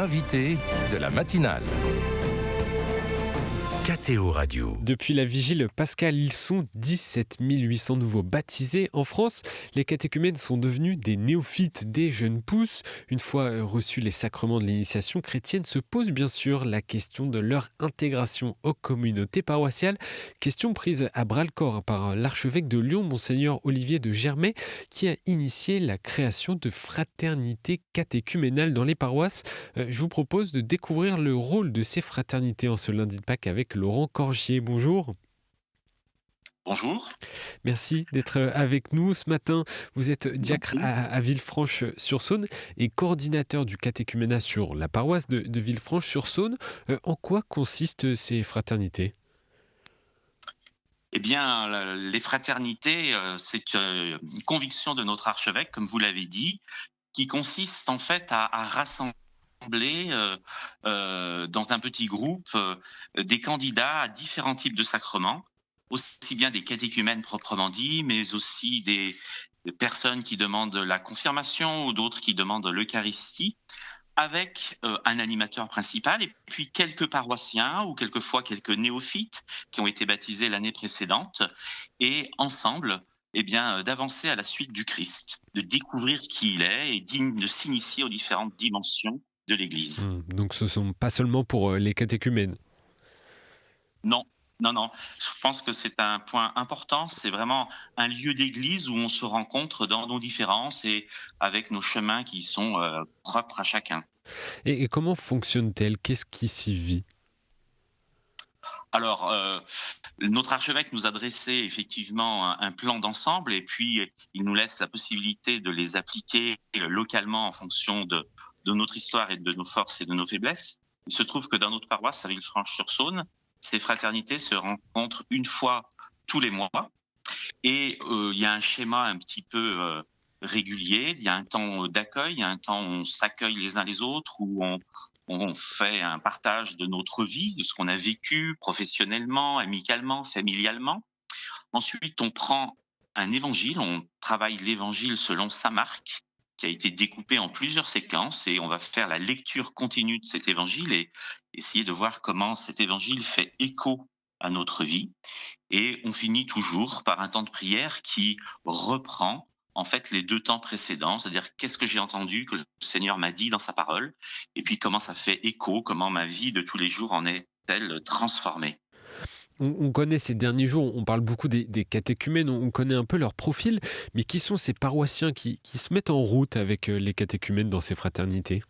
l'invité de la matinale. KTO Radio. Depuis la vigile pascale, ils sont 17 800 nouveaux baptisés en France. Les catéchumènes sont devenus des néophytes, des jeunes pousses. Une fois reçus les sacrements de l'initiation chrétienne, se pose bien sûr la question de leur intégration aux communautés paroissiales. Question prise à bras-le-corps par l'archevêque de Lyon, monseigneur Olivier de Germay, qui a initié la création de fraternités catéchuménales dans les paroisses. Je vous propose de découvrir le rôle de ces fraternités en ce lundi de Pâques avec Laurent Corgier. Bonjour. Bonjour. Merci d'être avec nous ce matin. Vous êtes diacre à Villefranche-sur-Saône et coordinateur du catéchuménat sur la paroisse de Villefranche-sur-Saône. En quoi consistent ces fraternités ? Eh bien, les fraternités, c'est une conviction de notre archevêque, comme vous l'avez dit, qui consiste en fait à rassembler dans un petit groupe des candidats à différents types de sacrements, aussi bien des catéchumènes proprement dit, mais aussi des personnes qui demandent la confirmation ou d'autres qui demandent l'Eucharistie, avec un animateur principal et puis quelques paroissiens ou quelquefois quelques néophytes qui ont été baptisés l'année précédente, et ensemble, d'avancer à la suite du Christ, de découvrir qui il est et de s'initier aux différentes dimensions de l'Église. Donc ce ne sont pas seulement pour les catéchumènes. Non, non, non. Je pense que c'est un point important. C'est vraiment un lieu d'église où on se rencontre dans nos différences et avec nos chemins qui sont propres à chacun. Et comment fonctionne-t-elle ? Qu'est-ce qui s'y vit ? Alors, notre archevêque nous a dressé effectivement un plan d'ensemble et puis il nous laisse la possibilité de les appliquer localement en fonction de notre histoire et de nos forces et de nos faiblesses. Il se trouve que dans notre paroisse à Villefranche-sur-Saône, ces fraternités se rencontrent une fois tous les mois et il y a un schéma un petit peu régulier. Il y a un temps d'accueil, il y a un temps où on s'accueille les uns les autres, où on fait un partage de notre vie, de ce qu'on a vécu professionnellement, amicalement, familialement. Ensuite, on prend un évangile, on travaille l'évangile selon saint Marc, qui a été découpé en plusieurs séquences, et on va faire la lecture continue de cet évangile et essayer de voir comment cet évangile fait écho à notre vie. Et on finit toujours par un temps de prière qui reprend en fait les deux temps précédents, c'est-à-dire qu'est-ce que j'ai entendu, que le Seigneur m'a dit dans sa parole, et puis comment ça fait écho, comment ma vie de tous les jours en est-elle transformée. On connaît ces derniers jours, on parle beaucoup des catéchumènes, on connaît un peu leur profil, mais qui sont ces paroissiens qui se mettent en route avec les catéchumènes dans ces fraternités ?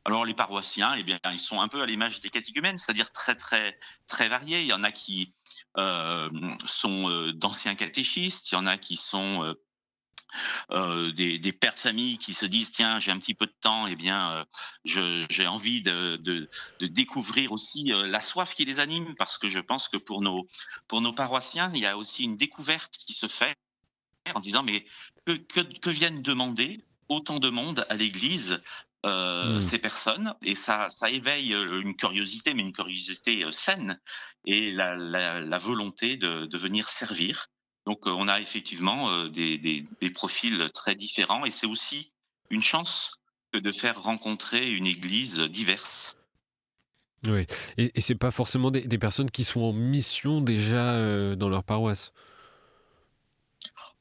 Alors les paroissiens, ils sont un peu à l'image des catéchumènes, c'est-à-dire très très très variés. Il y en a qui sont d'anciens catéchistes, il y en a qui sont des pères de famille qui se disent tiens, j'ai un petit peu de temps, j'ai envie de découvrir aussi la soif qui les anime, parce que je pense que pour nos paroissiens, il y a aussi une découverte qui se fait en disant mais que viennent demander autant de monde à l'Église ces personnes, et ça éveille une curiosité, mais une curiosité saine, et la volonté de venir servir. Donc on a effectivement des profils très différents, et c'est aussi une chance que de faire rencontrer une Église diverse. Oui, et c'est pas forcément des personnes qui sont en mission déjà dans leur paroisse.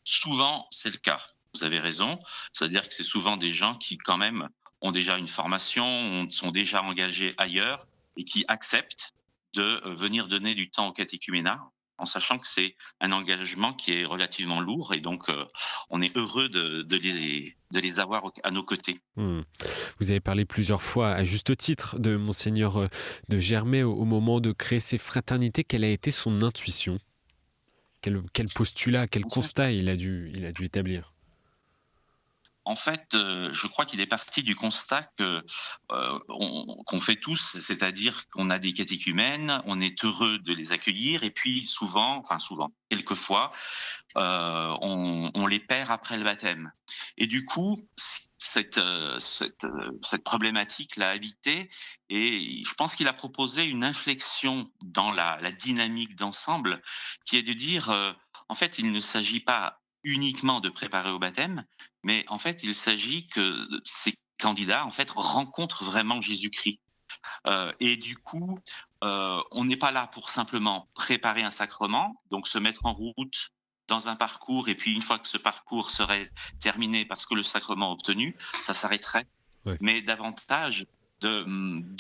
Souvent, c'est le cas. Vous avez raison. C'est-à-dire que c'est souvent des gens qui, quand même, ont déjà une formation, sont déjà engagés ailleurs et qui acceptent de venir donner du temps au catéchuménat, en sachant que c'est un engagement qui est relativement lourd, et donc on est heureux de les avoir à nos côtés. Vous avez parlé plusieurs fois, à juste titre, de monseigneur de Germay au moment de créer ces fraternités. Quelle a été son intuition ? Quel postulat, quel constat il a dû établir ? En fait, je crois qu'il est parti du constat qu'on fait tous, c'est-à-dire qu'on a des catéchumènes, on est heureux de les accueillir, et puis quelquefois, on les perd après le baptême. Et du coup, cette problématique l'a habité, et je pense qu'il a proposé une inflexion dans la dynamique d'ensemble, qui est de dire, en fait, il ne s'agit pas uniquement de préparer au baptême, mais en fait, il s'agit que ces candidats, en fait, rencontrent vraiment Jésus-Christ. Et du coup, on n'est pas là pour simplement préparer un sacrement, donc se mettre en route dans un parcours et puis une fois que ce parcours serait terminé parce que le sacrement obtenu, ça s'arrêterait. Ouais. Mais davantage de,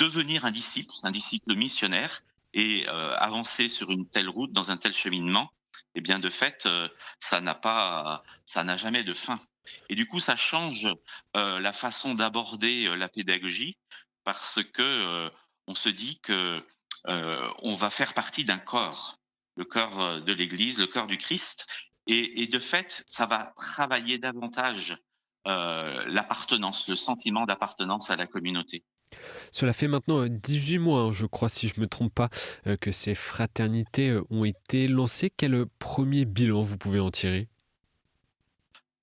devenir un disciple missionnaire et avancer sur une telle route, dans un tel cheminement, eh bien de fait, ça n'a jamais de fin. Et du coup, ça change la façon d'aborder la pédagogie parce que on se dit que on va faire partie d'un corps, le corps de l'Église, le corps du Christ, et de fait, ça va travailler davantage l'appartenance, le sentiment d'appartenance à la communauté. Cela fait maintenant 18 mois, hein, je crois, si je ne me trompe pas, que ces fraternités ont été lancées. Quel premier bilan vous pouvez en tirer?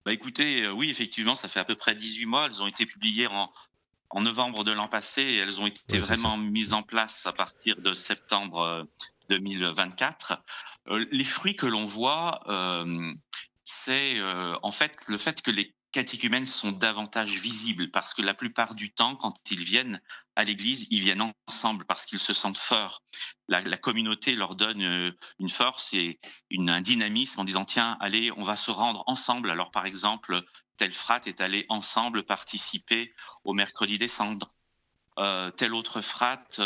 Bah écoutez, oui, effectivement, ça fait à peu près 18 mois. Elles ont été publiées en novembre de l'an passé et elles ont été Ouais, c'est ça. vraiment mises en place à partir de septembre 2024. Les fruits que l'on voit, c'est en fait le fait que les catéchumènes sont davantage visibles parce que la plupart du temps, quand ils viennent à l'église, ils viennent ensemble parce qu'ils se sentent forts. La communauté leur donne une force et un dynamisme en disant tiens, allez, on va se rendre ensemble. Alors par exemple, tel frate est allé ensemble participer au mercredi des cendres. Tel autre frate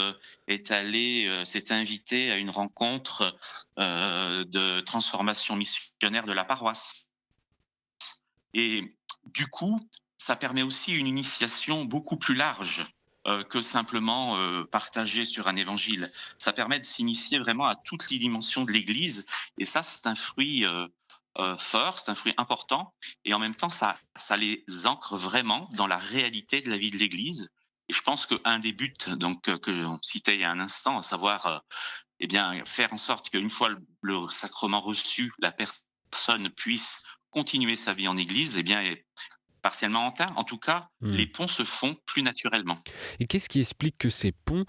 s'est invité à une rencontre de transformation missionnaire de la paroisse. Et du coup, ça permet aussi une initiation beaucoup plus large que simplement partager sur un évangile. Ça permet de s'initier vraiment à toutes les dimensions de l'Église. Et ça, c'est un fruit fort, c'est un fruit important. Et en même temps, ça les ancre vraiment dans la réalité de la vie de l'Église. Et je pense qu'un des buts donc, que l'on citait il y a un instant, à savoir eh bien, faire en sorte qu'une fois le sacrement reçu, la personne puisse continuer sa vie en Église, eh bien, est partiellement atteint. En tout cas, Mmh. les ponts se font plus naturellement. Et qu'est-ce qui explique que ces ponts,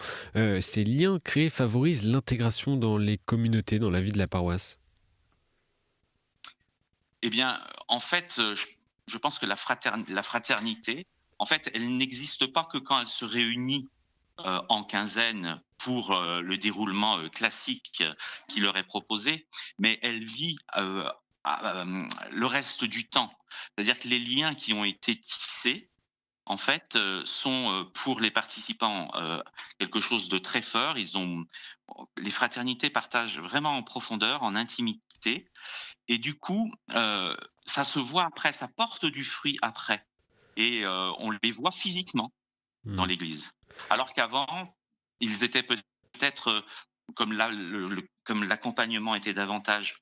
ces liens créés favorisent l'intégration dans les communautés, dans la vie de la paroisse? Eh bien, en fait, je pense que la fraternité, en fait, elle n'existe pas que quand elle se réunit en quinzaine pour le déroulement classique qui leur est proposé, mais elle vit le reste du temps. C'est-à-dire que les liens qui ont été tissés, en fait, sont pour les participants quelque chose de très fort. Les fraternités partagent vraiment en profondeur, en intimité, et du coup, ça se voit après, ça porte du fruit après, et on les voit physiquement dans Mmh. l'Église. Alors qu'avant, ils étaient peut-être, comme là, comme l'accompagnement était davantage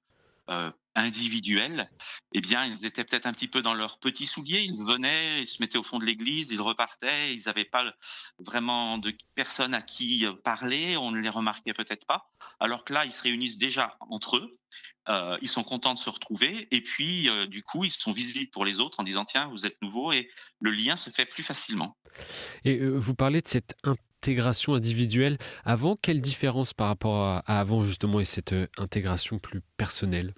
individuel, eh bien, ils étaient peut-être un petit peu dans leurs petits souliers. Ils venaient, ils se mettaient au fond de l'église, ils repartaient, ils n'avaient pas vraiment de personne à qui parler, on ne les remarquait peut-être pas. Alors que là, ils se réunissent déjà entre eux, ils sont contents de se retrouver, et puis du coup, ils sont visibles pour les autres en disant tiens, vous êtes nouveaux, et le lien se fait plus facilement. Et vous parlez de cette intégration individuelle. Avant, quelle différence par rapport à avant justement et cette, intégration plus personnelle?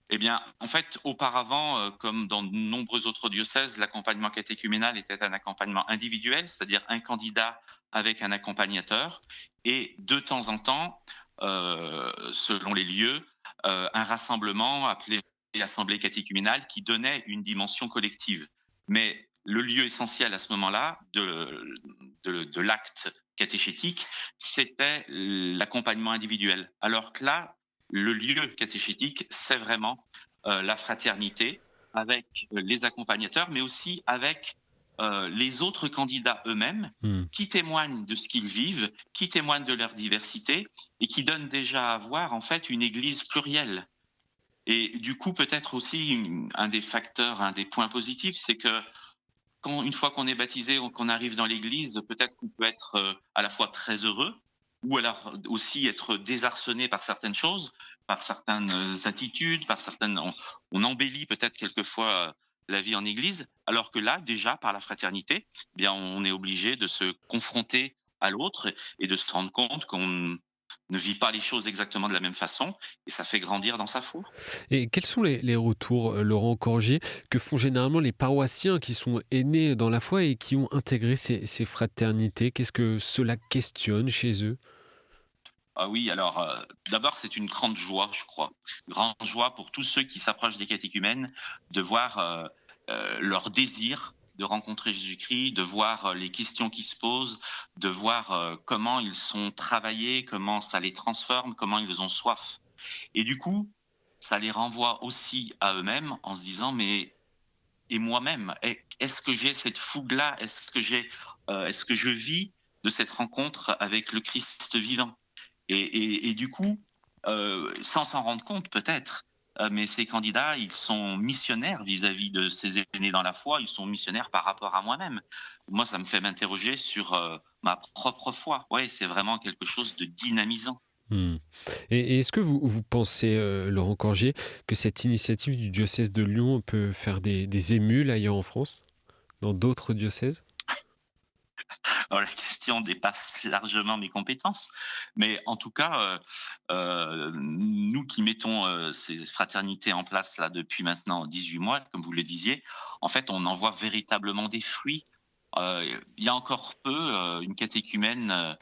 Eh bien, en fait, auparavant, comme dans de nombreux autres diocèses, l'accompagnement catéchuménal était un accompagnement individuel, c'est-à-dire un candidat avec un accompagnateur, et de temps en temps, selon les lieux, un rassemblement appelé assemblée catéchuménale qui donnait une dimension collective. Mais le lieu essentiel à ce moment-là de l'acte catéchétique, c'était l'accompagnement individuel. Alors que là, le lieu catéchétique, c'est vraiment la fraternité avec les accompagnateurs, mais aussi avec les autres candidats eux-mêmes Mmh. qui témoignent de ce qu'ils vivent, qui témoignent de leur diversité et qui donnent déjà à voir en fait une Église plurielle. Et du coup, peut-être aussi un des facteurs, un des points positifs, c'est que une fois qu'on est baptisé ou qu'on arrive dans l'Église, peut-être qu'on peut être à la fois très heureux ou alors aussi être désarçonné par certaines choses, par certaines attitudes, on embellit peut-être quelquefois la vie en Église, alors que là, déjà, par la fraternité, eh bien, on est obligé de se confronter à l'autre et de se rendre compte qu'on ne vit pas les choses exactement de la même façon et ça fait grandir dans sa foi. Et quels sont les retours, Laurent Corgier, que font généralement les paroissiens qui sont aînés dans la foi et qui ont intégré ces fraternités? Qu'est-ce que cela questionne chez eux? Ah oui, alors, d'abord, c'est une grande joie, je crois. Grande joie pour tous ceux qui s'approchent des catéchumènes de voir, leur désir de rencontrer Jésus-Christ, de voir, les questions qui se posent, de voir, comment ils sont travaillés, comment ça les transforme, comment ils ont soif. Et du coup, ça les renvoie aussi à eux-mêmes en se disant: «Mais et moi-même, est-ce que j'ai cette fougue-là? Est-ce que je vis de cette rencontre avec le Christ vivant?» Et du coup, sans s'en rendre compte peut-être, mais ces candidats, ils sont missionnaires vis-à-vis de ces aînés dans la foi, ils sont missionnaires par rapport à moi-même. Moi, ça me fait m'interroger sur, ma propre foi. Ouais, c'est vraiment quelque chose de dynamisant. Mmh. Et est-ce que vous pensez, Laurent Corgier, que cette initiative du diocèse de Lyon peut faire des émules ailleurs en France? Dans d'autres diocèses? Alors la question dépasse largement mes compétences, mais en tout cas, nous qui mettons, ces fraternités en place là depuis maintenant 18 mois, comme vous le disiez, en fait, on en voit véritablement des fruits. Il y a encore peu, une catéchumène,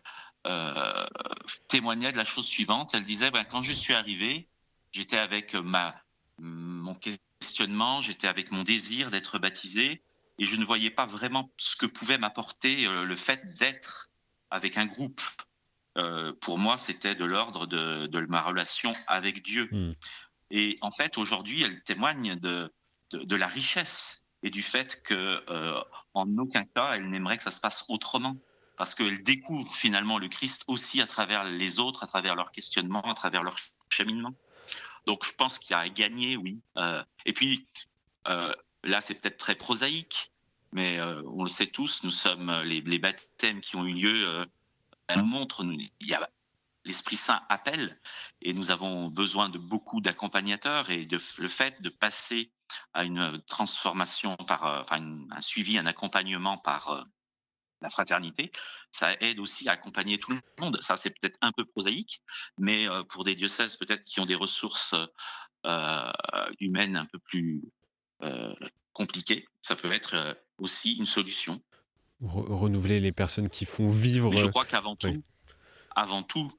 heu, témoignait de la chose suivante. Elle disait: «Ben, quand je suis arrivée, j'étais avec mon questionnement, j'étais avec mon désir d'être baptisée et je ne voyais pas vraiment ce que pouvait m'apporter, le fait d'être avec un groupe. Pour moi, c'était de l'ordre de ma relation avec Dieu Mmh. et en fait, aujourd'hui, elle témoigne de la richesse et du fait que, en aucun cas, elle n'aimerait que ça se passe autrement. Parce qu'elle découvre finalement le Christ aussi à travers les autres, à travers leurs questionnements, à travers leur cheminement. Donc je pense qu'il y a à gagner, oui. Et puis, là, c'est peut-être très prosaïque, mais on le sait tous, nous sommes les baptêmes qui ont eu lieu, elles montrent, il y a l'Esprit Saint appelle et nous avons besoin de beaucoup d'accompagnateurs et le fait de passer à une transformation par, enfin un suivi, un accompagnement par la fraternité, ça aide aussi à accompagner tout le monde. Ça, c'est peut-être un peu prosaïque, mais pour des diocèses peut-être qui ont des ressources humaines un peu plus heu, compliquées, ça peut être, aussi une solution. Renouveler les personnes qui font vivre, Mais je crois qu'avant oui. tout avant tout,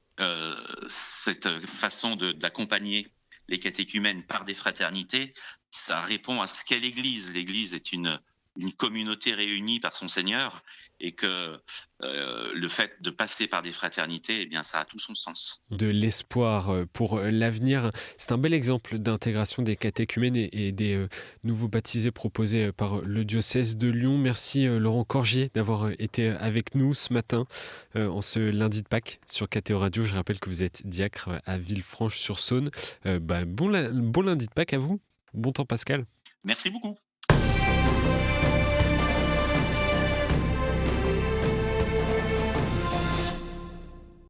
cette façon d'accompagner les catéchumènes par des fraternités, ça répond à ce qu'est l'Église. L'Église est une communauté réunie par son Seigneur et que, le fait de passer par des fraternités, eh bien, ça a tout son sens. De l'espoir, pour, l'avenir. C'est un bel exemple d'intégration des catéchumènes et des, nouveaux baptisés proposés, par le diocèse de Lyon. Merci, Laurent Corgier d'avoir, été avec nous ce matin, en ce lundi de Pâques sur KTO Radio. Je rappelle que vous êtes diacre, à Villefranche-sur-Saône. Bon lundi de Pâques à vous. Bon temps pascal. Merci beaucoup.